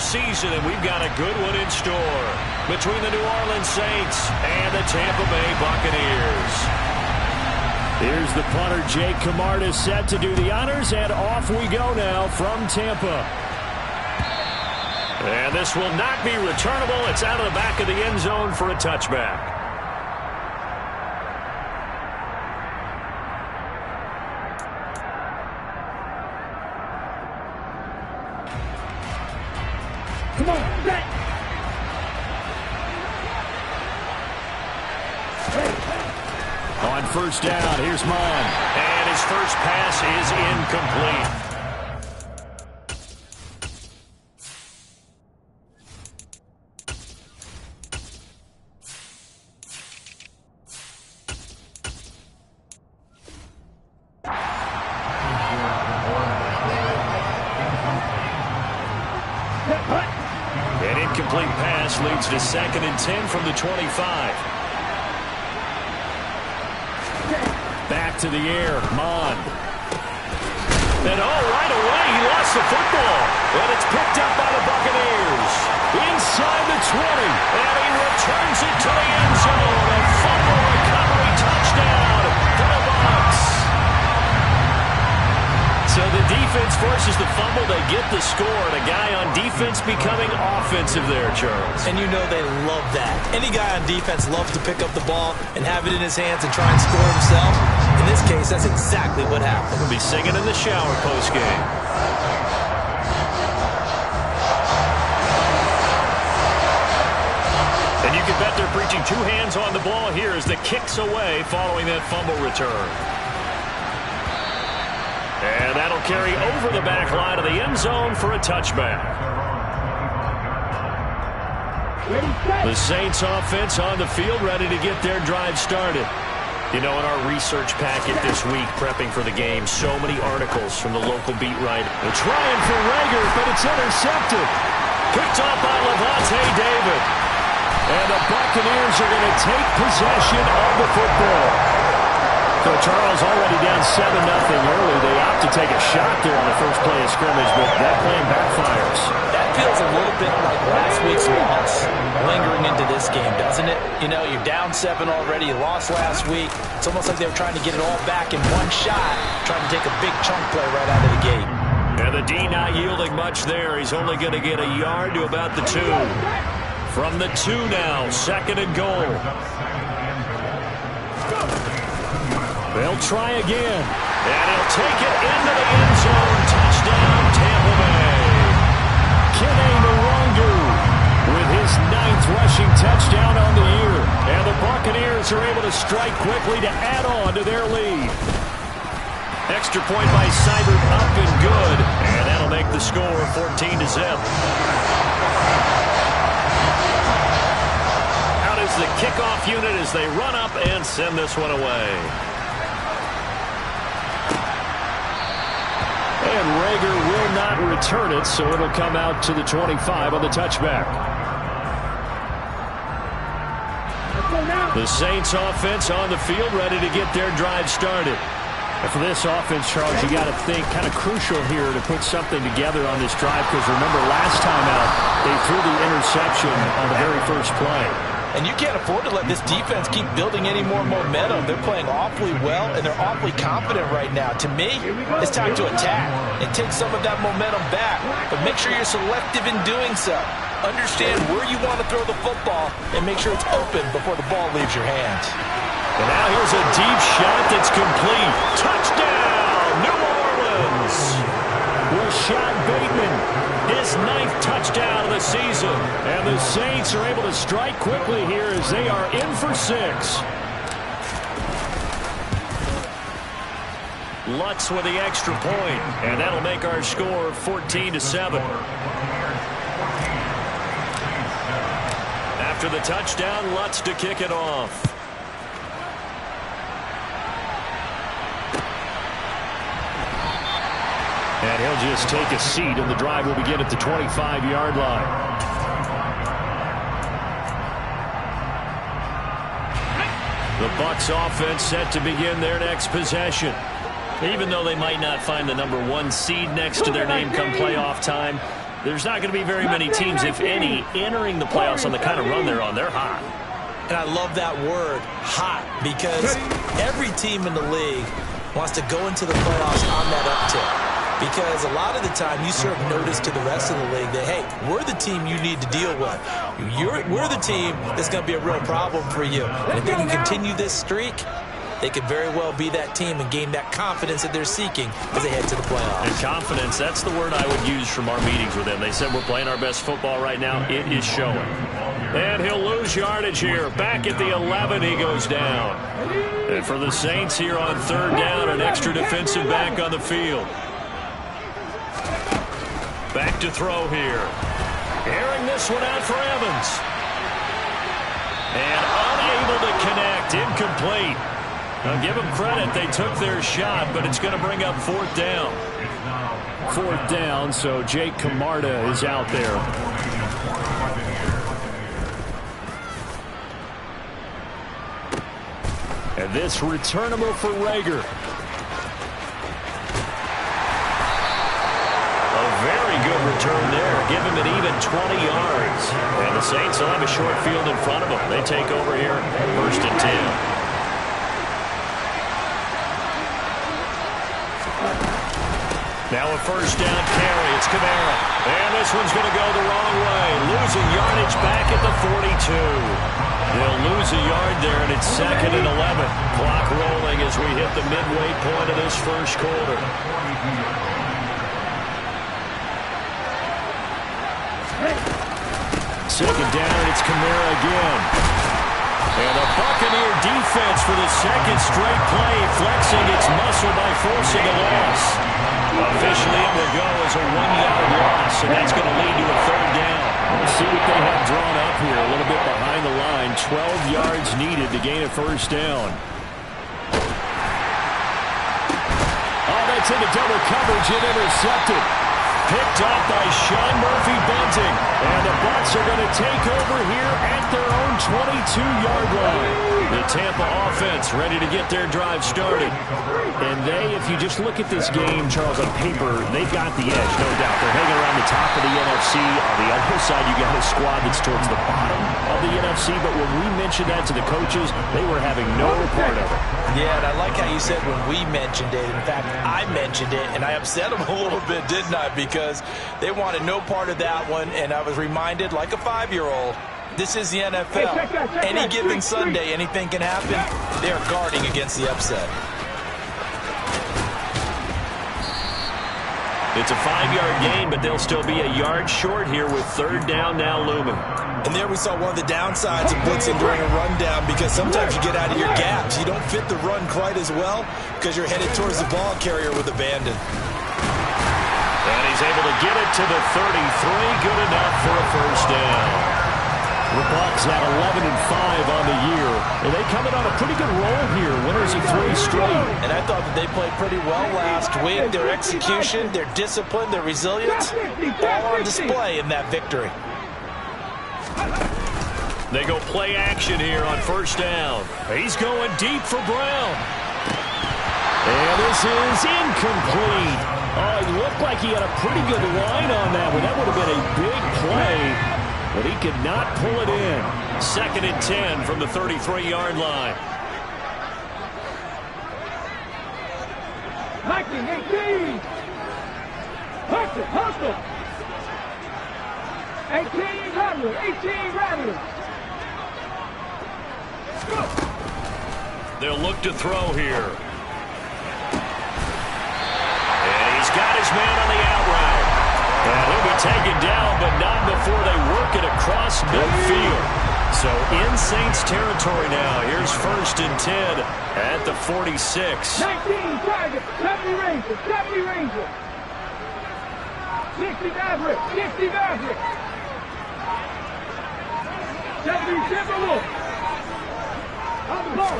season, and we've got a good one in store between the New Orleans Saints and the Tampa Bay Buccaneers. Here's the punter, Jake Camarda, set to do the honors, and off we go now from Tampa. And this will not be returnable. It's out of the back of the end zone for a touchback. Come on, back. On first down, here's Mon. And his first pass is incomplete. An incomplete pass leads to 2nd and 10 from the 25. Back to the air, Mon. And right away, he lost the football. And it's picked up by the Buccaneers. Inside the 20. And he returns it to the end zone. A fumble recovery touchdown for the Bucs. So the defense forces the fumble. They get the score. And a guy on defense becoming offensive there, Charles. And you know they love that. Any guy on defense loves to pick up the ball and have it in his hands and try and score himself. In this case, that's exactly what happened. He'll be singing in the shower postgame. And you can bet they're preaching two hands on the ball here as the kick's away following that fumble return. And that'll carry over the back line of the end zone for a touchback. The Saints offense on the field, ready to get their drive started. You know, in our research packet this week, prepping for the game, so many articles from the local beat writer. They're trying for Rager, but it's intercepted. Picked off by Levante David. And the Buccaneers are going to take possession of the football. So Charles already down 7-0 early. They opt to take a shot there on the first play of scrimmage, but that plan backfires. That feels a little bit like last week's loss lingering into this game, doesn't it? You know, you're down 7 already. You lost last week. It's almost like they were trying to get it all back in one shot, trying to take a big chunk play right out of the gate. And the D not yielding much there. He's only going to get a yard to about the 2. From the 2 now, 2nd and goal. They'll try again. And he'll take it into the end zone. Touchdown, Tampa Bay. Kene Nwangwu with his 9th rushing touchdown on the year. And the Buccaneers are able to strike quickly to add on to their lead. Extra point by Seibert up and good. And that'll make the score 14-0. Out is the kickoff unit as they run up and send this one away. And Rager will not return it, so it'll come out to the 25 on the touchback. The Saints offense on the field, ready to get their drive started. And for this offense, Charles, you got to think kind of crucial here to put something together on this drive, because remember last time out, they threw the interception on the very first play. And you can't afford to let this defense keep building any more momentum. They're playing awfully well, and they're awfully confident right now. To me, it's time to attack and take some of that momentum back. But make sure you're selective in doing so. Understand where you want to throw the football and make sure it's open before the ball leaves your hands. And now here's a deep shot that's complete. Touchdown, New Orleans! Rashad Bateman, his 9th touchdown of the season. And the Saints are able to strike quickly here as they are in for 6. Lutz with the extra point, and that'll make our score 14-7. After the touchdown, Lutz to kick it off. And he'll just take a seat, and the drive will begin at the 25-yard line. The Bucs offense set to begin their next possession. Even though they might not find the #1 seed next to their name come playoff time, there's not going to be very many teams, if any, entering the playoffs on the kind of run they're on. They're hot. And I love that word, hot, because every team in the league wants to go into the playoffs on that uptick. Because a lot of the time you serve notice to the rest of the league that, hey, we're the team you need to deal with. We're the team that's going to be a real problem for you. And if they can continue this streak, they could very well be that team and gain that confidence that they're seeking as they head to the playoffs. And confidence, that's the word I would use from our meetings with them. They said we're playing our best football right now. It is showing. And he'll lose yardage here. Back at the 11, he goes down. And for the Saints here on third down, an extra defensive back on the field. Back to throw here. Airing this one out for Evans. And unable to connect. Incomplete. Now give them credit. They took their shot, but it's going to bring up fourth down. Fourth down, so Jake Camarda is out there. And this returnable for Rager. Very good return there. Give him an even 20 yards. And the Saints will have a short field in front of them. They take over here, 1st and 10. Now a first down carry. It's Kamara. And this one's going to go the wrong way. Losing yardage back at the 42. They'll lose a yard there, and it's 2nd and 11. Clock rolling as we hit the midway point of this first quarter. Second down, and it's Kamara again. And a Buccaneer defense for the second straight play, flexing its muscle by forcing a loss. Officially, it will go as a 1-yard loss, and that's going to lead to a third down. Let's see what they have drawn up here, a little bit behind the line. 12 yards needed to gain a first down. Oh, that's into double coverage and intercepted. Picked up by Sean Murphy-Bunting. And the Bucs are going to take over here at their own 22-yard line. The Tampa offense ready to get their drive started. And they, if you just look at this game, Charles, on paper, they've got the edge, no doubt. They're hanging around the top of the NFC. On the other side, you got a squad that's towards the bottom of the NFC. But when we mentioned that to the coaches, they were having no part of it. Yeah, and I like how you said when we mentioned it. In fact, I mentioned it, and I upset them a little bit, didn't I? Because they wanted no part of that one, and I was reminded, like a 5-year-old, this is the NFL. Any given Sunday, anything can happen. They're guarding against the upset. It's a 5-yard gain, but they'll still be a yard short here with third down now looming. And there we saw one of the downsides of blitzing during a rundown, because sometimes you get out of your gaps. You don't fit the run quite as well because you're headed towards the ball carrier with abandon. And he's able to get it to the 33. Good enough for a first down. The Bucs at 11-5 on the year. And they come in on a pretty good roll here. Winners of 3 straight. And I thought that they played pretty well last week. Their execution, their discipline, their resilience, all on display in that victory. They go play action here on first down. He's going deep for Brown. And this is incomplete. Oh, it looked like he had a pretty good line on that one. That would have been a big play. But he could not pull it in. 2nd and 10 from the 33-yard line. 19-18. Hustle, hustle. 18 Rattlers, 18 Rattlers. They'll look to throw here. And he's got his man on the out route. And he'll be taken down, but not before they work it across midfield. So in Saints territory now. Here's 1st and 10 at the 46. 19 Tigers, 70 Rangers, 70 Rangers. 60 Maverick, 60 Maverick. 70 Timberwolves. On the ball.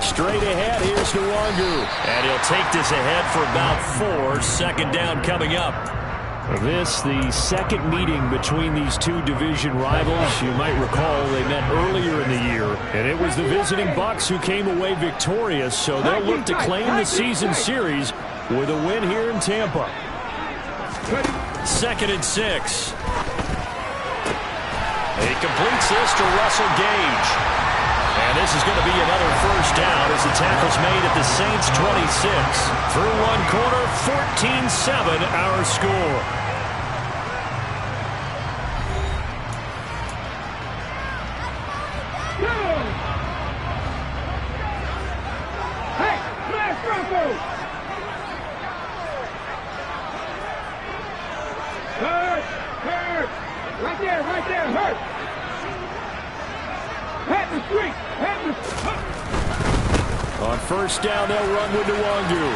Straight ahead, here's Nwangu. And he'll take this ahead for about 4. 2nd down coming up. This, the second meeting between these two division rivals. You might recall they met earlier in the year, and it was the visiting Bucs who came away victorious, so they'll look to claim the season series with a win here in Tampa. 2nd and 6. He completes this to Russell Gage. And this is going to be another first down as the tackle's made at the Saints 26. Through one quarter, 14-7 our score. Hey, smash Bronco! Hurt! Hurt! Right there, hurt! Pat the street! On first down, they'll run with Nwangu.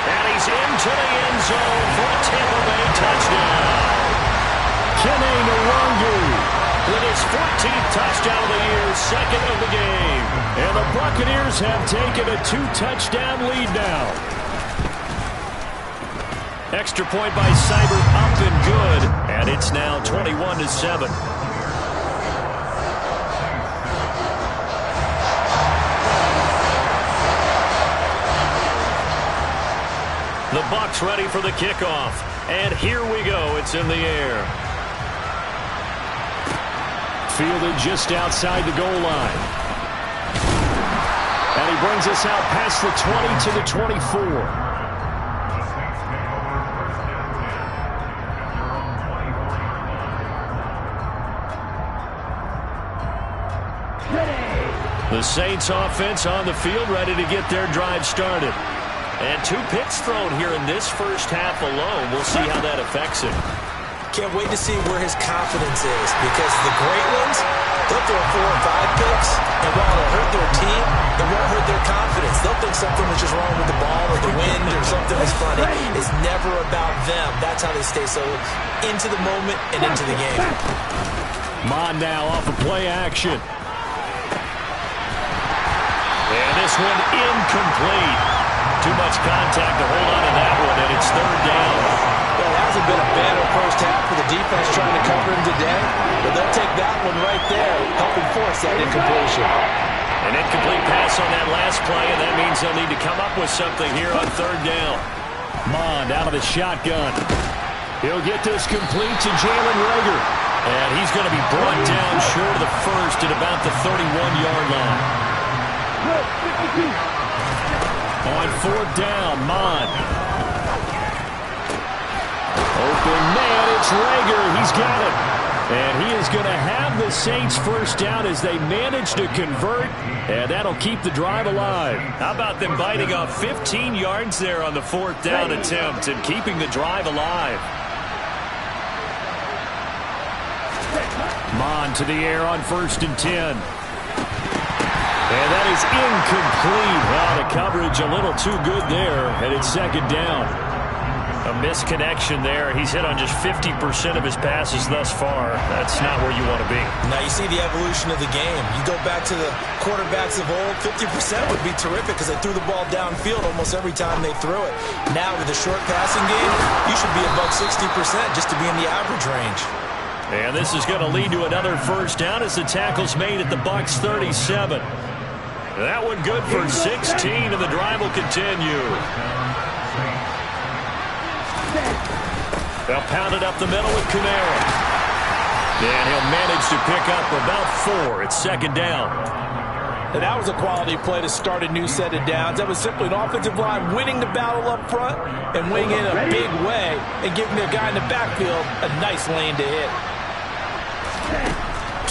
And he's into the end zone for a Tampa Bay touchdown. Kene Nwangu with his 14th touchdown of the year, 2nd of the game. And the Buccaneers have taken a 2-touchdown lead now. Extra point by Seibert up and good. And it's now 21-7. The Bucs ready for the kickoff. And here we go. It's in the air. Fielded just outside the goal line. And he brings us out past the 20 to the 24. The Saints offense on the field ready to get their drive started. And 2 picks thrown here in this first half alone. We'll see how that affects him. Can't wait to see where his confidence is, because the great ones, they'll throw 4 or 5 picks, and while it'll hurt their team, it won't hurt their confidence. They'll think something was just wrong with the ball or the wind or something was funny. It's never about them. That's how they stay so into the moment and into the game. Mon now off of play action. And this one incomplete. Too much contact to hold on to that one, and it's 3rd down. Well, it hasn't been a banner first half for the defense trying to cover him today, but they'll take that one right there, helping force that incompletion. An incomplete pass on that last play, and that means they'll need to come up with something here on 3rd down. Mond out of the shotgun. He'll get this complete to Jalen Reagor. And he's going to be brought down short of the first at about the 31-yard line. On 4th down, Mond. Open man, it's Reagor. He's got it. And he is going to have the Saints first down as they manage to convert. And that'll keep the drive alive. How about them biting off 15 yards there on the 4th down attempt and keeping the drive alive. Mond to the air on 1st and 10. And that is incomplete. Wow, the coverage a little too good there, and it's 2nd down. A misconnection there. He's hit on just 50% of his passes thus far. That's not where you want to be. Now you see the evolution of the game. You go back to the quarterbacks of old, 50% would be terrific because they threw the ball downfield almost every time they threw it. Now with the short passing game, you should be above 60% just to be in the average range. And this is going to lead to another first down as the tackle's made at the Bucs 37. That one good for 16, and the drive will continue. They'll pound it up the middle with Kamara. And he'll manage to pick up about 4. It's 2nd down. And that was a quality play to start a new set of downs. That was simply an offensive line winning the battle up front and winning in a big way and giving their guy in the backfield a nice lane to hit.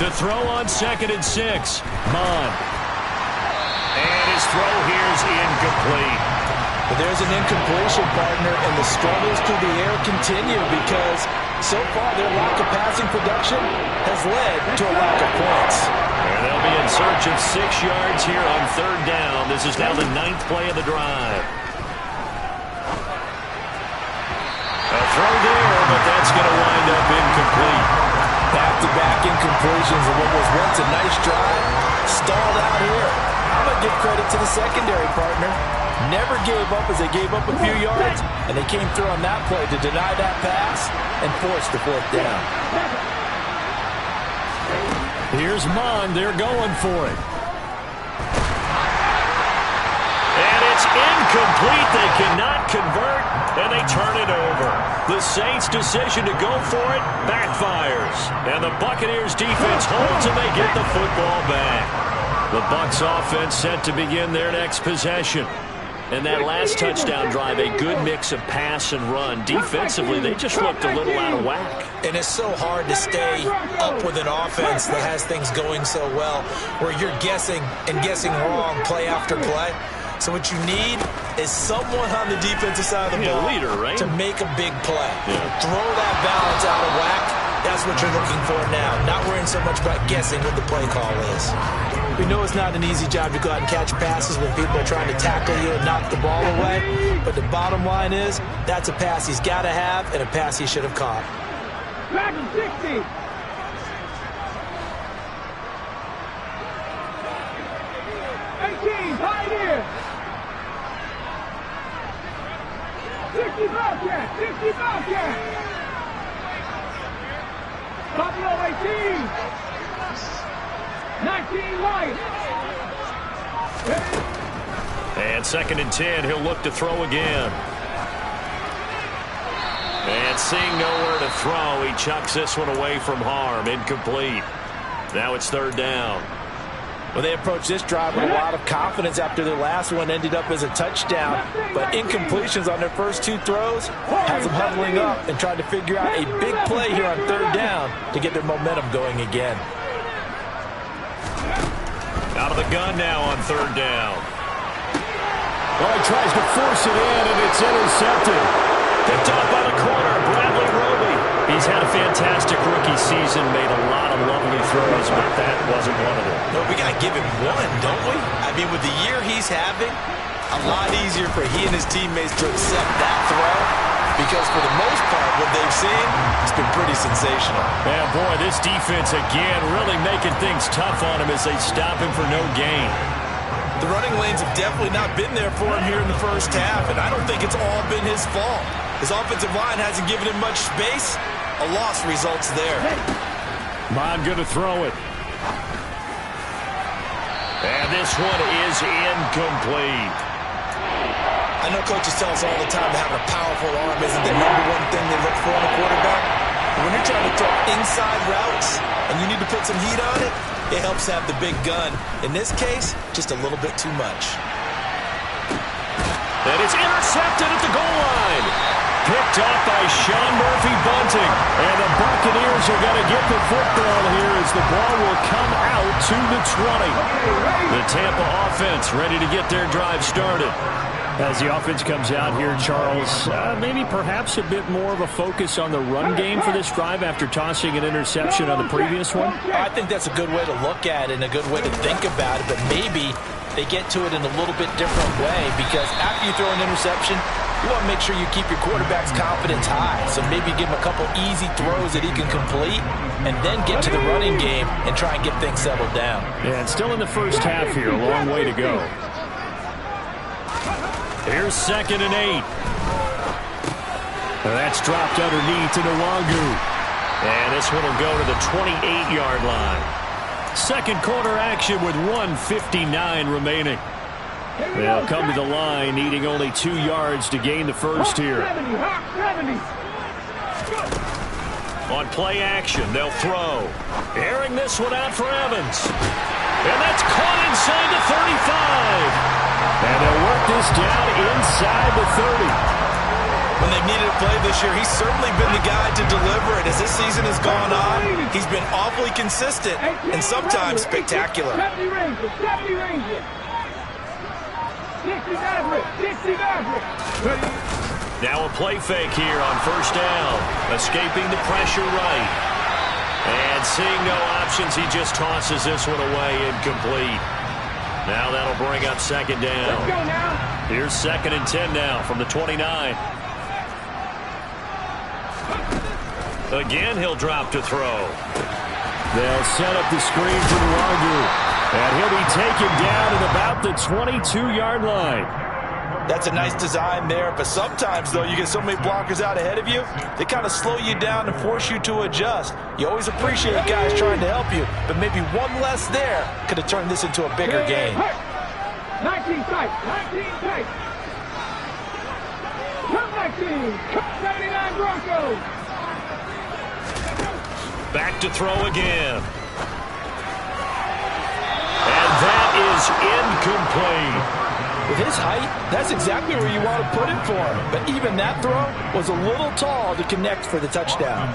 To throw on 2nd and 6, Mond. And his throw here is incomplete. But there's an incompletion, partner, and the struggles through the air continue because so far their lack of passing production has led to a lack of points. And they'll be in search of 6 yards here on 3rd down. This is now the 9th play of the drive. A throw there, but that's going to wind up incomplete. Back-to-back incompletions of what was once a nice drive. Stalled out here. I'm going to give credit to the secondary, partner. Never gave up as they gave up a few yards, and they came through on that play to deny that pass and force the 4th down. Here's Mond. They're going for it. And it's incomplete. They cannot convert, and they turn it over. The Saints' decision to go for it backfires, and the Buccaneers' defense holds, and they get the football back. The Bucs' offense set to begin their next possession. And that last touchdown drive, a good mix of pass and run. Defensively, they just looked a little out of whack. And it's so hard to stay up with an offense that has things going so well, where you're guessing and guessing wrong play after play. So what you need is someone on the defensive side of the ball leader, right? to make a big play. Throw that balance out of whack. That's what you're looking for now. Not worrying so much about guessing what the play call is. We know it's not an easy job to go out and catch passes when people are trying to tackle you and knock the ball away. But the bottom line is, that's a pass he's got to have and a pass he should have caught. Back in 60. 18, Pioneer. 60 Bobcat, 60 Bobcat. Buffalo 18. 19 Lions. And 2nd and 10, he'll look to throw again. And seeing nowhere to throw, he chucks this one away from harm. Incomplete. Now it's 3rd down. Well, they approached this drive with a lot of confidence after their last one ended up as a touchdown. But incompletions on their first 2 throws has them huddling up and trying to figure out a big play here on 3rd down to get their momentum going again. Out of the gun now on 3rd down. Well, he tries to force it in, and it's intercepted. Picked off by the corner, Bradley Roby. He's had a fantastic rookie season, made a lot of lovely throws, but that wasn't one of them. Well, we got to give him one, don't we? I mean, with the year he's having, a lot easier for he and his teammates to accept that throw, because for the most part, what they've seen, it's been pretty sensational. Man, boy, this defense again really making things tough on him as they stop him for no gain. The running lanes have definitely not been there for him here in the first half, and I don't think it's all been his fault. His offensive line hasn't given him much space. A loss results there. Bond going to throw it. And this one is incomplete. I know coaches tell us all the time that having a powerful arm isn't the #1 thing they look for in a quarterback. But when you're trying to throw inside routes and you need to put some heat on it, it helps have the big gun. In this case, just a little bit too much. And it's intercepted at the goal line. Picked off by Sean Murphy Bunting. And the Buccaneers are going to get the football here as the ball will come out to the 20. The Tampa offense ready to get their drive started. As the offense comes out here, Charles, maybe perhaps a bit more of a focus on the run game for this drive after tossing an interception on the previous one? I think that's a good way to look at it and a good way to think about it, but maybe they get to it in a little bit different way, because after you throw an interception, you want to make sure you keep your quarterback's confidence high. So maybe give him a couple easy throws that he can complete and then get to the running game and try and get things settled down. Yeah, and still in the first half here, a long way to go. Here's 2nd and 8. That's dropped underneath to Nwangu. And this one will go to the 28-yard line. Second quarter action with 1:59 remaining. They'll come to the line needing only 2 yards to gain the first here. On play action, they'll throw. Airing this one out for Evans. And that's caught inside the 35. And they'll work this down inside the 30. When they've needed a play this year, he's certainly been the guy to deliver it. As this season has gone on, he's been awfully consistent and sometimes spectacular. Now a play fake here on first down. Escaping the pressure right. And seeing no options, he just tosses this one away, incomplete. Now that'll bring up 2nd down. Here's 2nd and 10 now from the 29. Again, he'll drop to throw. They'll set up the screen for Nwangu. And he'll be taken down at about the 22-yard line. That's a nice design there, but sometimes, though, you get so many blockers out ahead of you, they kind of slow you down and force you to adjust. You always appreciate guys trying to help you, but maybe one less there could have turned this into a bigger game. 19 tight. 19 tight. Come 19. 79 Broncos. Back to throw again. And that is incomplete. With his height, that's exactly where you want to put it for him. But even that throw was a little tall to connect for the touchdown.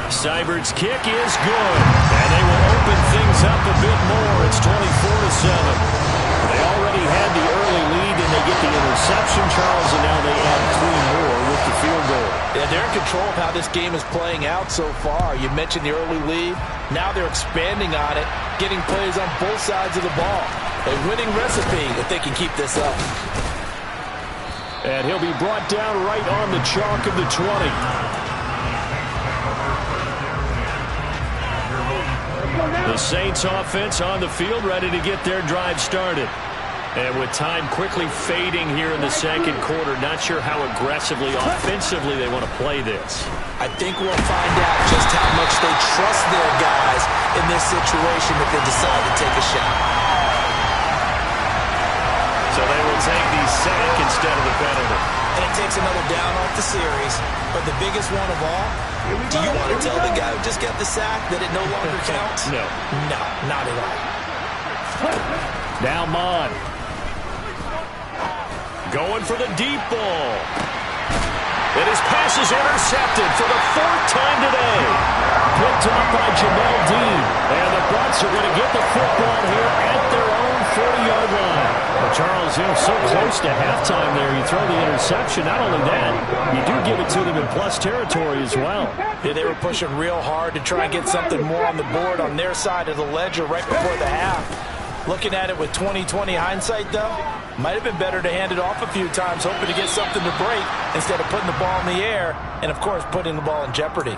Seibert's kick is good. And they will open things up a bit more. It's 24-7. They already had the early lead, and they get the interception, Charles, and now they add 3 more with the field goal. Yeah, they're in control of how this game is playing out so far. You mentioned the early lead. Now they're expanding on it, getting plays on both sides of the ball. A winning recipe if they can keep this up. And he'll be brought down right on the chalk of the 20. The Saints offense on the field, ready to get their drive started. And with time quickly fading here in the second quarter, not sure how aggressively, offensively they want to play this. I think we'll find out just how much they trust their guys in this situation if they decide to take a shot. So they will take the sack instead of the penalty. And it takes another down off the series. But the biggest one of all, do you want to tell the guy who just got the sack that it no longer counts? No. No, not at all. Now Mon. Going for the deep ball. And his pass is intercepted for the 4th time today. Picked off by Jamel Dean. And the Bucs are going to get the football here at their own 40-yard line. Well, Charles, so close to halftime there. You throw the interception. Not only that, you do give it to them in plus territory as well. Yeah, they were pushing real hard to try and get something more on the board on their side of the ledger right before the half. Looking at it with 20/20 hindsight, though, might have been better to hand it off a few times, hoping to get something to break instead of putting the ball in the air and, of course, putting the ball in jeopardy.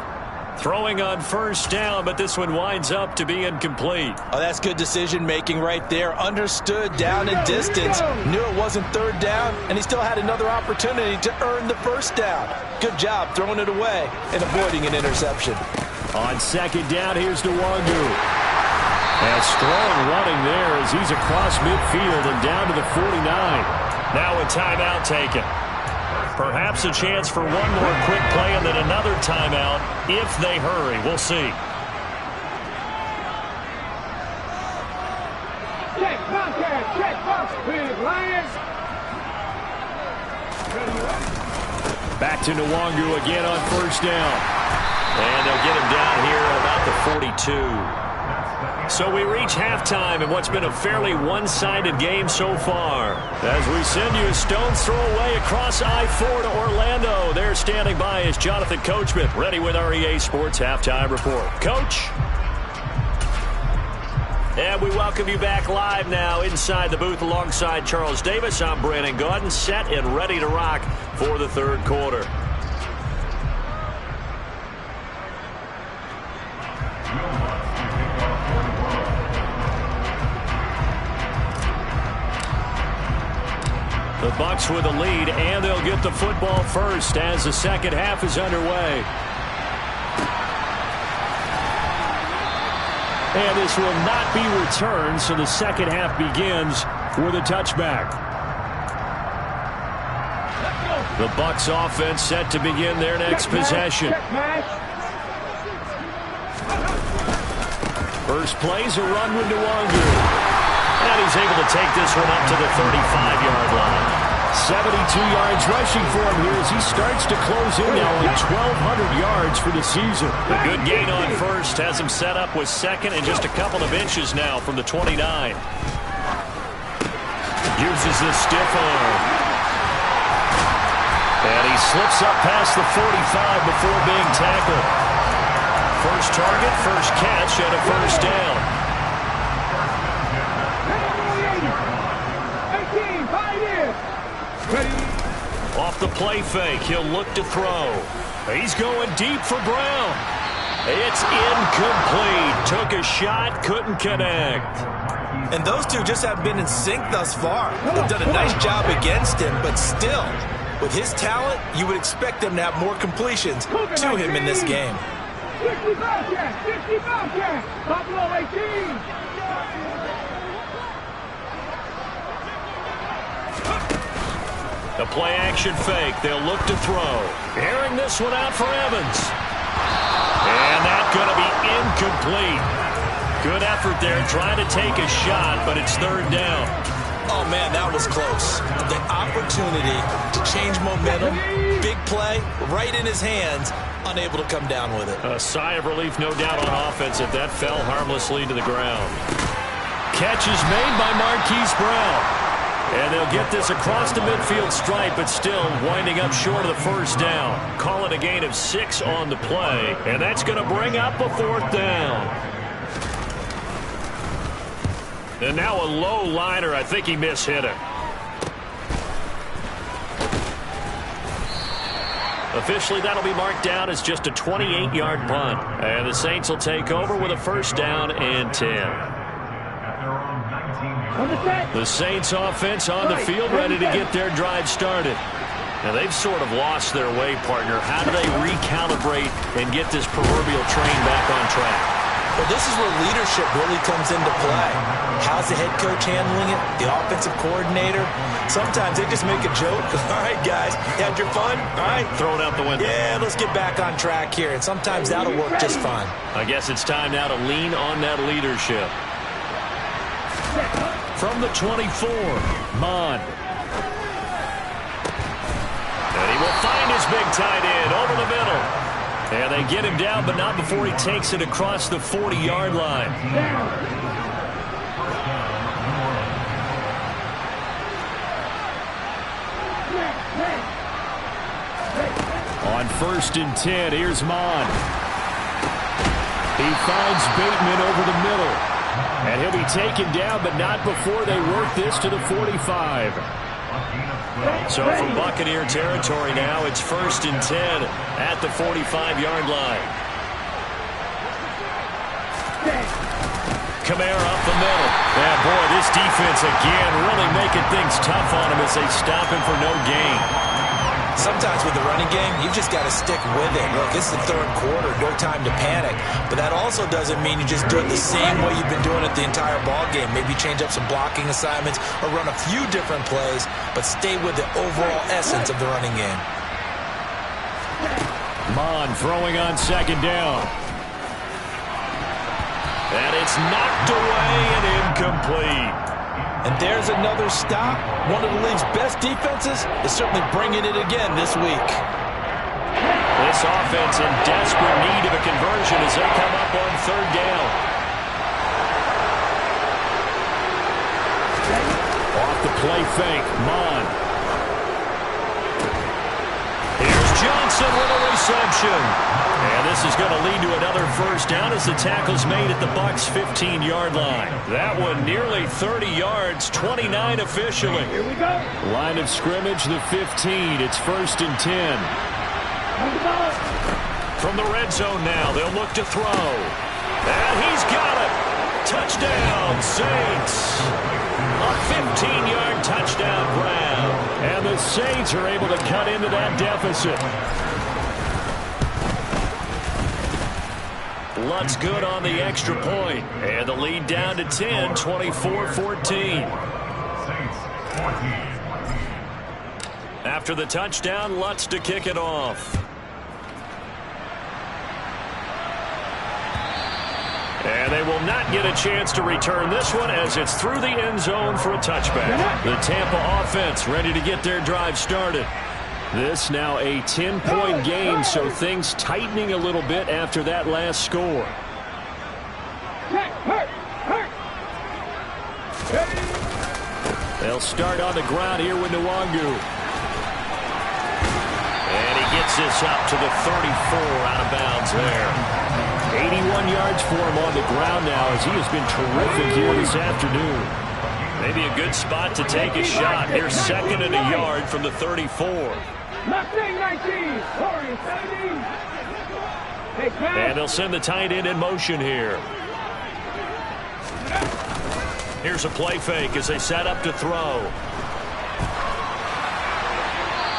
Throwing on first down, but this one winds up to be incomplete. Oh, that's good decision-making right there. Understood down and distance, knew it wasn't 3rd down, and he still had another opportunity to earn the 1st down. Good job throwing it away and avoiding an interception. On 2nd down, here's Nwangu. And strong running there as he's across midfield and down to the 49. Now a timeout taken. Perhaps a chance for one more quick play and then another timeout if they hurry. We'll see. Check, contact, check, box, big Lions. Back to Nwangu again on 1st down. And they'll get him down here at about the 42. So we reach halftime in what's been a fairly one-sided game so far. As we send you a stone's throw away across I-4 to Orlando. There standing by is Jonathan Coachman, ready with our EA Sports Halftime Report. Coach? And we welcome you back live now inside the booth alongside Charles Davis. I'm Brandon Gaudin, set and ready to rock for the 3rd quarter. The Bucs with a lead, and they'll get the football first as the second half is underway. And this will not be returned, so the second half begins with a touchback. The Bucs offense set to begin their next possession. First play's a run with Nwangu. And he's able to take this one up to the 35-yard line. 72 yards rushing for him here as he starts to close in now on 1,200 yards for the season. A good gain on first has him set up with 2nd and just a couple of inches now from the 29. Uses the stiff arm. And he slips up past the 45 before being tackled. First target, first catch, and a 1st down. Off the play fake, he'll look to throw. He's going deep for Brown. It's incomplete. Took a shot, couldn't connect. And those two just haven't been in sync thus far. They've done a nice job against him, but still, with his talent, you would expect them to have more completions to him in this game. 60 Bobcat, 60 Bobcat, Buffalo 18. The play action fake. They'll look to throw. Airing this one out for Evans. And that's going to be incomplete. Good effort there trying to take a shot, but it's third down. Oh, man, that was close. The opportunity to change momentum, big play, right in his hands, unable to come down with it. A sigh of relief, no doubt, on offense if that fell harmlessly to the ground. Catch is made by Marquise Brown. And they'll get this across the midfield stripe, but still winding up short of the first down. Call it a gain of 6 on the play, and that's going to bring up a fourth down. And now a low liner. I think he mishit it. Officially, that'll be marked down as just a 28-yard punt. And the Saints will take over with a first down and 10. The Saints offense on the field, ready to get their drive started. Now, they've sort of lost their way, partner. How do they recalibrate and get this proverbial train back on track? Well, this is where leadership really comes into play. How's the head coach handling it? The offensive coordinator? Sometimes they just make a joke. All right, guys, you had your fun? All right. Throw it out the window. Yeah, let's get back on track here. And sometimes that'll work just fine. I guess it's time now to lean on that leadership. From the 24, Mon. And he will find his big tight end over the middle. And they get him down, but not before he takes it across the 40-yard line. On 1st and 10, here's Mon. He finds Bateman over the middle. And he'll be taken down, but not before they work this to the 45. So from Buccaneer territory now, it's 1st and 10 at the 45-yard line. Kamara up the middle. And boy, this defense again really making things tough on him as they stop him for no gain. Sometimes with the running game, you've just got to stick with it. Look, it's the third quarter, no time to panic. But that also doesn't mean you just do it the same way you've been doing it the entire ball game. Maybe change up some blocking assignments or run a few different plays, but stay with the overall essence of the running game. Mon throwing on 2nd down. And it's knocked away and incomplete. And there's another stop. One of the league's best defenses is certainly bringing it again this week. This offense in desperate need of a conversion as they come up on 3rd down. Off the play fake, Mon. Here's Johnson with a reception. And this is going to lead to another first down as the tackle's made at the Bucs' 15-yard line. That one nearly 30 yards, 29 officially. Here we go. Line of scrimmage, the 15. It's 1st and 10. From the red zone now, they'll look to throw. And he's got it. Touchdown, Saints. A 15-yard touchdown grab. And the Saints are able to cut into that deficit. Lutz good on the extra point. And the lead down to 10, 24-14. After the touchdown, Lutz to kick it off. And they will not get a chance to return this one as it's through the end zone for a touchback. The Tampa offense ready to get their drive started. This now a 10-point game, so things tightening a little bit after that last score. They'll start on the ground here with Nwangu. And he gets this up to the 34 out of bounds there. 81 yards for him on the ground now as he has been terrific here this afternoon. Maybe a good spot to take a shot. Here's 2nd and a yard from the 34. Mustang 19, Corey 17. And they'll send the tight end in motion here. Here's a play fake as they set up to throw.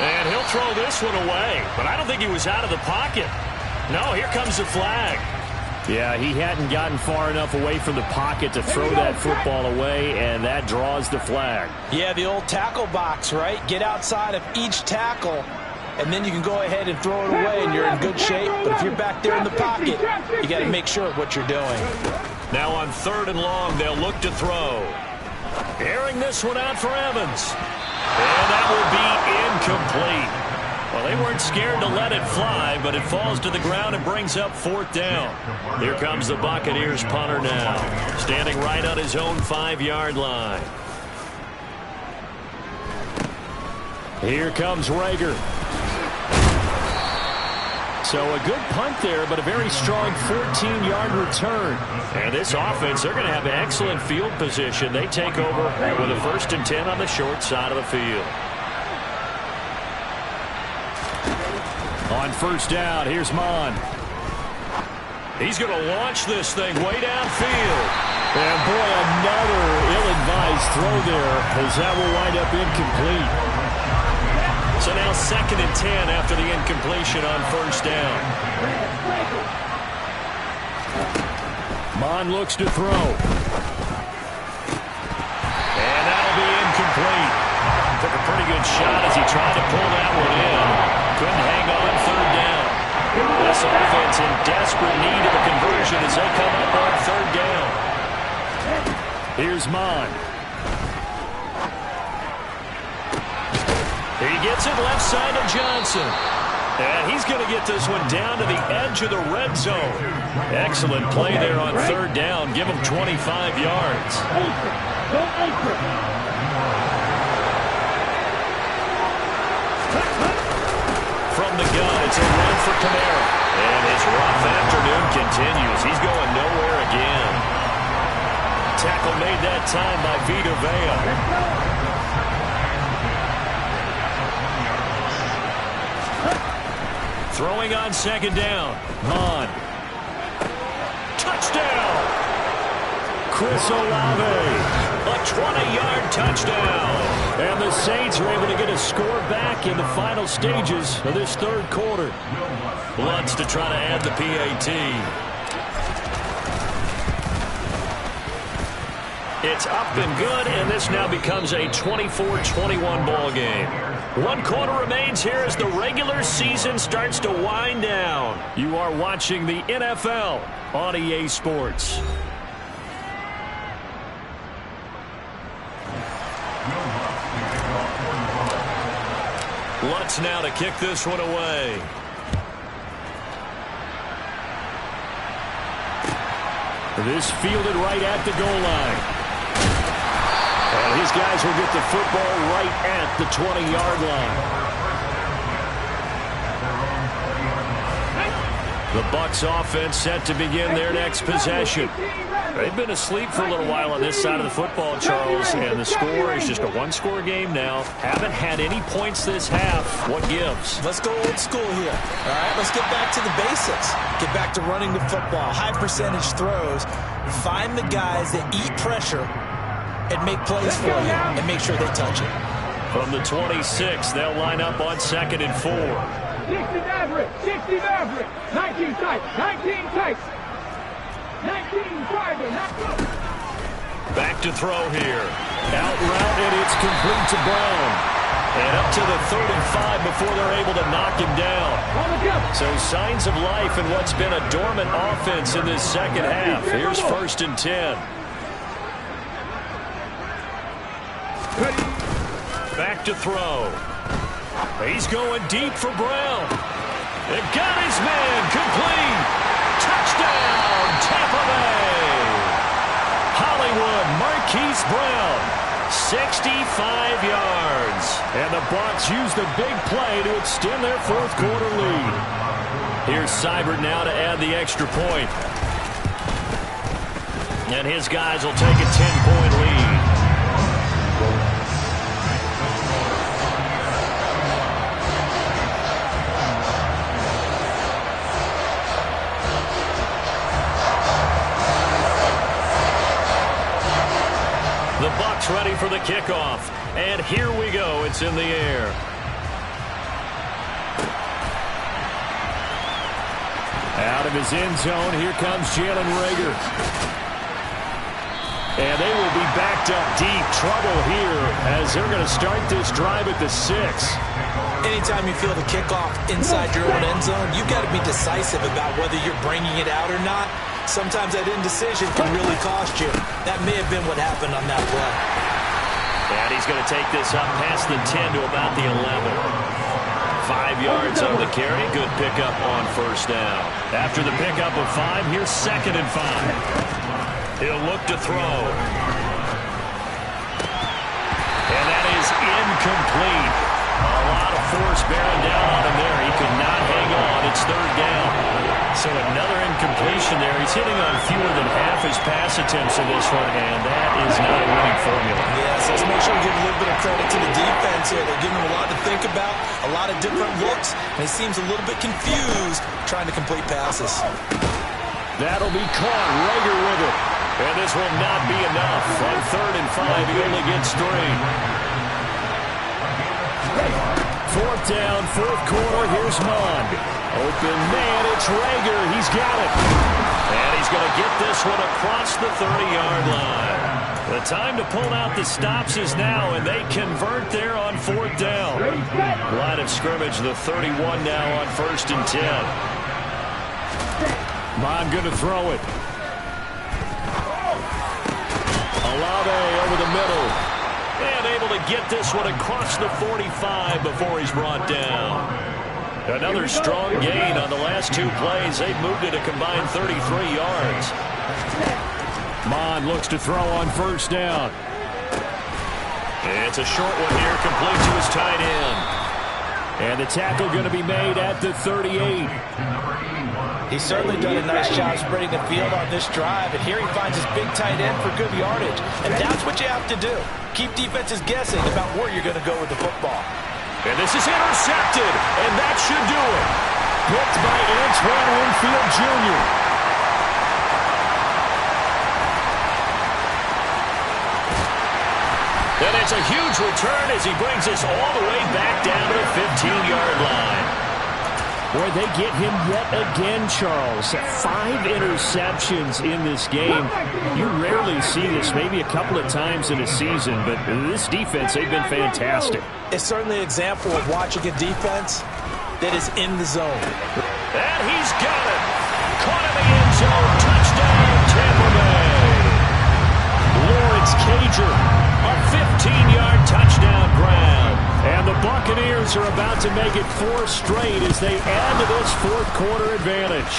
And he'll throw this one away, but I don't think he was out of the pocket. No, here comes the flag. Yeah, he hadn't gotten far enough away from the pocket to throw that football away, and that draws the flag. Yeah, the old tackle box, right? Get outside of each tackle, and then you can go ahead and throw it away, and you're in good shape. But if you're back there in the pocket, you got to make sure of what you're doing. Now on 3rd and long, they'll look to throw. Airing this one out for Evans. And that will be incomplete. Well, they weren't scared to let it fly, but it falls to the ground and brings up 4th down. Here comes the Buccaneers punter now, standing right on his own 5-yard line. Here comes Rager. So a good punt there, but a very strong 14-yard return. And this offense, they're going to have excellent field position. They take over with a 1st and 10 on the short side of the field. On 1st down, here's Mon. He's going to launch this thing way downfield. And boy, another ill-advised throw there, as that will wind up incomplete. So now 2nd and 10 after the incompletion on 1st down. Mon looks to throw. And that'll be incomplete. Took a pretty good shot as he tried to pull that one in. Couldn't hang on 3rd down. This offense in desperate need of a conversion as they come up on 3rd down. Here's Mon. He gets it left side to Johnson. And he's going to get this one down to the edge of the red zone. Excellent play there on 3rd down. Give him 25 yards. From the gun, it's a run for Kamara. And his rough afternoon continues. He's going nowhere again. Tackle made that time by Vita Vea. Throwing on 2nd down. Mon. Touchdown! Chris Olave. A 20-yard touchdown. And the Saints are able to get a score back in the final stages of this 3rd quarter. Bloods to try to add the PAT. It's up and good, and this now becomes a 24-21 ball game. 1 quarter remains here as the regular season starts to wind down. You are watching the NFL on EA Sports. Lutz now to kick this one away. This fielded right at the goal line. And these guys will get the football right at the 20-yard line. The Bucs offense set to begin their next possession. They've been asleep for a little while on this side of the football, Charles, and the score is just a 1-score game now. Haven't had any points this half. What gives? Let's go old school here. All right, let's get back to the basics. Get back to running the football, high percentage throws. Find the guys that eat pressure and make plays for you and make sure they touch it. From the 26, they'll line up on 2nd and 4. 60 average, 60 average, 19 tight, 19 tight, 19 driver, Back to throw here. Out route, and it's complete to Brown. And up to the 3rd and 5 before they're able to knock him down. So signs of life in what's been a dormant offense in this second half. Here's 1st and 10. Back to throw. He's going deep for Brown. It got his man complete. Touchdown, Tampa Bay. Hollywood Marquise Brown, 65 yards. And the Bucs use the big play to extend their 4th quarter lead. Here's Seibert now to add the extra point. And his guys will take a 10-point lead. The Bucs ready for the kickoff. And here we go. It's in the air. Out of his end zone, here comes Jalen Reagor. And they will be backed up deep. Trouble here as they're going to start this drive at the 6. Anytime you feel the kickoff inside your own end zone, you've got to be decisive about whether you're bringing it out or not. Sometimes that indecision can really cost you. That may have been what happened on that play. And he's going to take this up past the 10 to about the 11. 5 yards on the carry. Good pickup on first down. After the pickup of 5, here's 2nd and 5. He'll look to throw. And that is incomplete. A lot of force bearing down on him there. He could not hang on. It's 3rd down. So another incompletion there. He's hitting on fewer than half his pass attempts in this one, and that is not a winning formula. Yes, let's make sure we give a little bit of credit to the defense here. They're giving him a lot to think about, a lot of different looks, and he seems a little bit confused trying to complete passes. That'll be caught. Reagor with it. And this will not be enough. On 3rd and 5, he only gets 3. 4th down, 4th quarter. Here's Mond. Open man, it's Reagor. He's got it. And he's going to get this one across the 30-yard line. The time to pull out the stops is now, and they convert there on 4th down. Line of scrimmage, the 31 now on 1st and 10. Mond going to throw it. Olave over the middle. And able to get this one across the 45 before he's brought down. Another strong gain on the last 2 plays. They've moved it a combined 33 yards. Mond looks to throw on 1st down. It's a short one here, complete to his tight end. And the tackle going to be made at the 38. He's certainly done a nice job spreading the field on this drive, and here he finds his big tight end for good yardage. And that's what you have to do. Keep defenses guessing about where you're going to go with the football. And this is intercepted, and that should do it. Picked by Antoine Winfield Jr. And it's a huge return as he brings us all the way back down to the 15-yard line. Boy, they get him yet again, Charles. 5 interceptions in this game. You rarely see this, maybe a couple of times in a season, but this defense, they've been fantastic. It's certainly an example of watching a defense that is in the zone. And he's got it. Caught in the end zone. Touchdown, Tampa Bay. Lawrence Cager, a 15-yard touchdown grab. And the Buccaneers are about to make it 4 straight as they add to this 4th quarter advantage.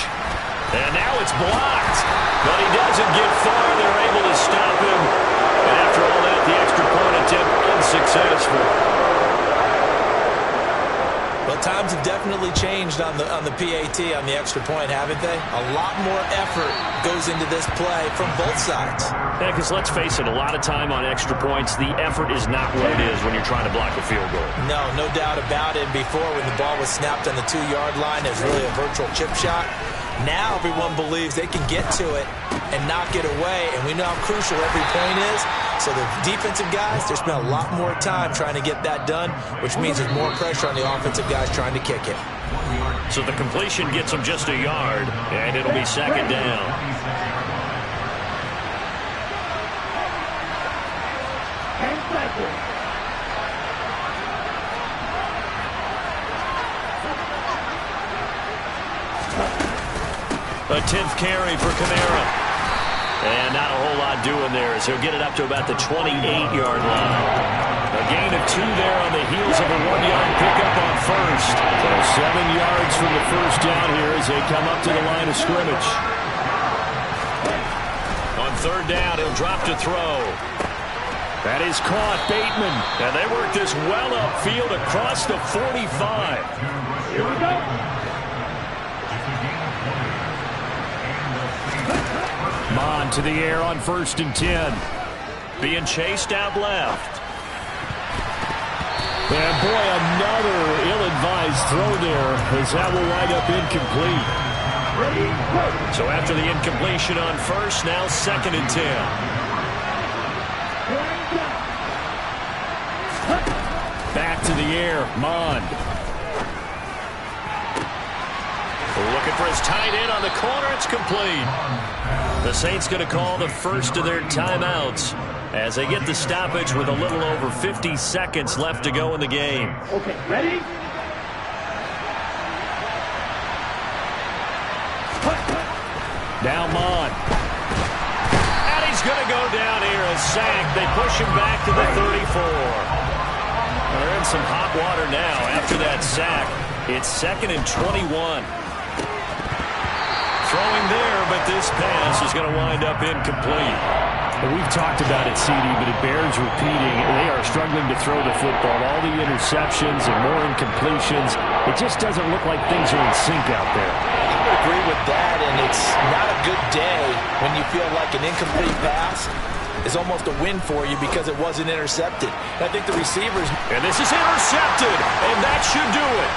And now it's blocked. But he doesn't get far. They're able to stop him. And after all that, the extra point attempt unsuccessful. Well, times have definitely changed on the PAT, on the extra point, haven't they? A lot more effort goes into this play from both sides. Yeah, because let's face it, a lot of time on extra points, the effort is not what it is when you're trying to block a field goal. No doubt about it. Before, when the ball was snapped on the 2-yard line, it was really a virtual chip shot. Now everyone believes they can get to it and knock it away, and we know how crucial every point is. So the defensive guys, they spend a lot more time trying to get that done, which means there's more pressure on the offensive guys trying to kick it. So the completion gets them just a yard, and it'll be 2nd down. A 10th carry for Kamara. And not a whole lot doing there as he'll get it up to about the 28-yard line. A gain of 2 there on the heels of a 1-yard pickup on 1st. So 7 yards from the 1st down here as they come up to the line of scrimmage. On 3rd down, he'll drop to throw. That is caught. Bateman. And they work this well upfield across the 45. Here we go. Mond to the air on 1st and 10. Being chased out left. And boy, another ill-advised throw there as that will wind up incomplete. So after the incompletion on 1st, now 2nd and 10. Back to the air, Mond. Looking for is tied in on the corner. It's complete. The Saints going to call the first of their timeouts as they get the stoppage with a little over 50 seconds left to go in the game. Okay, ready? Now Mon. And he's going to go down here. A sack. They push him back to the 34. They're in some hot water now after that sack. It's 2nd and 21. Throwing there, but this pass is going to wind up incomplete. We've talked about it, CD, but it bears repeating. They are struggling to throw the football. All the interceptions and more incompletions. It just doesn't look like things are in sync out there. I would agree with that, and it's not a good day when you feel like an incomplete pass is almost a win for you because it wasn't intercepted. I think the receivers... And this is intercepted, and that should do it.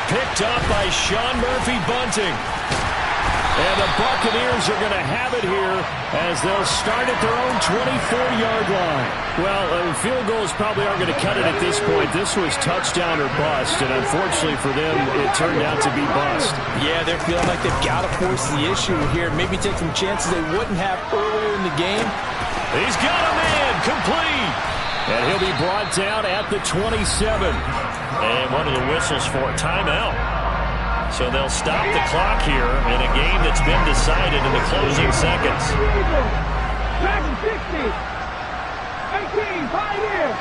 Picked up by Sean Murphy-Bunting. And the Buccaneers are going to have it here as they'll start at their own 24-yard line. Well, field goals probably aren't going to cut it at this point. This was touchdown or bust, and unfortunately for them, it turned out to be bust. Yeah, they're feeling like they've got to force the issue here. Maybe take some chances they wouldn't have earlier in the game. He's got a man, complete. And he'll be brought down at the 27. And one of the whistles for a timeout. So they'll stop the clock here in a game that's been decided in the closing seconds. Dragon 60. 18, 5 years.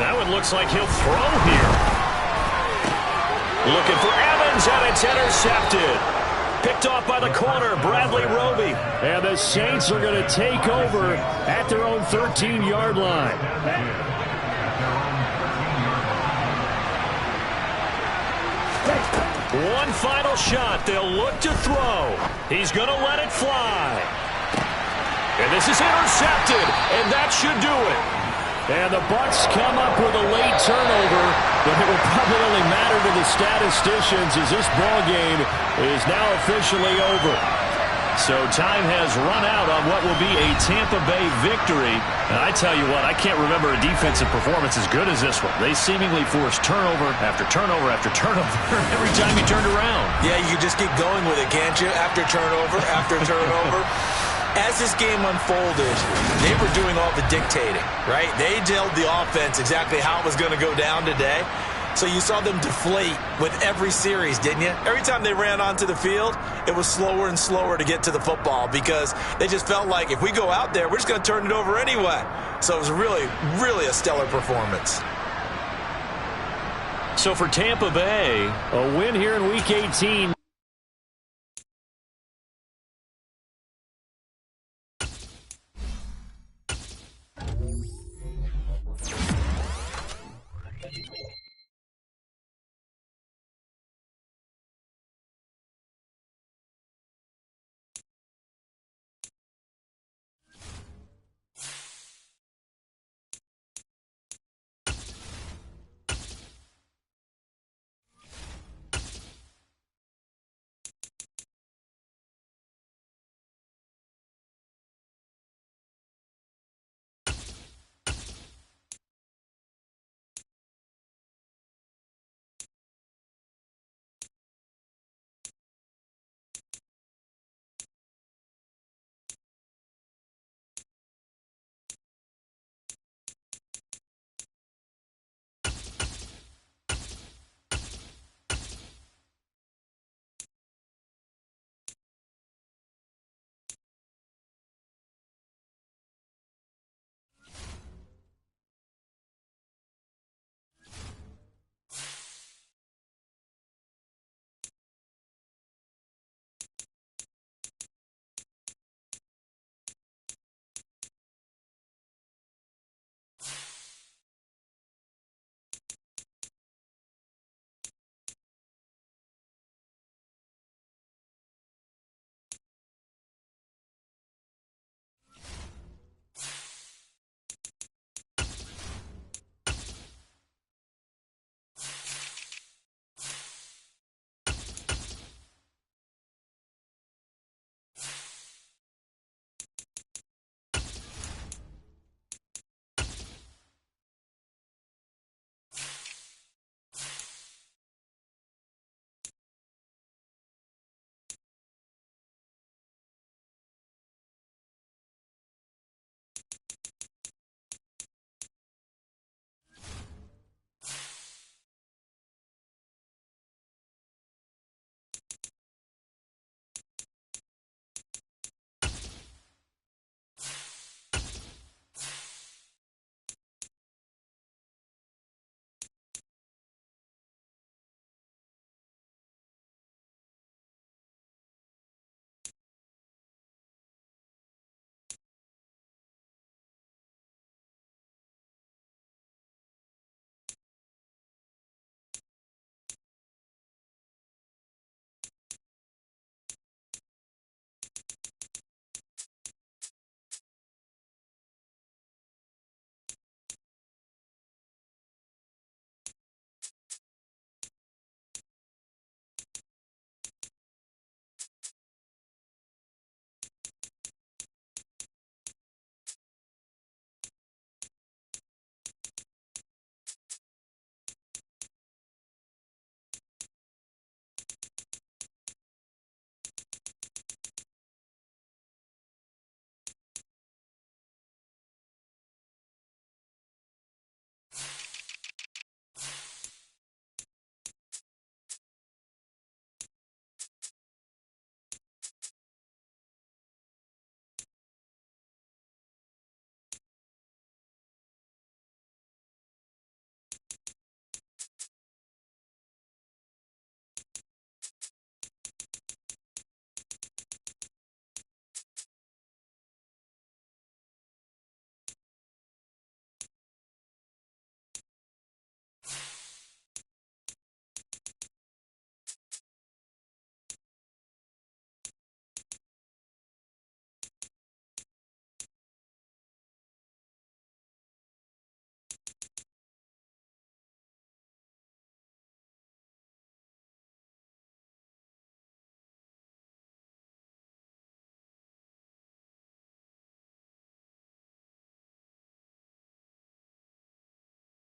That one looks like he'll throw here. Looking for Evans, and it's intercepted. Picked off by the corner, Bradley Roby. And the Saints are going to take over at their own 13-yard line. One final shot. They'll look to throw. He's going to let it fly. And this is intercepted, and that should do it. And the Bucs come up with a late turnover, but it will probably only matter to the statisticians as this ball game is now officially over. So time has run out on what will be a Tampa Bay victory. And I tell you what, I can't remember a defensive performance as good as this one. They seemingly forced turnover after turnover after turnover every time you turned around. Yeah, you just keep going with it, can't you? After turnover, after turnover. As this game unfolded, they were doing all the dictating, right? They told the offense exactly how it was going to go down today. So you saw them deflate with every series, didn't you? Every time they ran onto the field, it was slower and slower to get to the football because they just felt like if we go out there, we're just going to turn it over anyway. So it was really, really a stellar performance. So for Tampa Bay, a win here in Week 18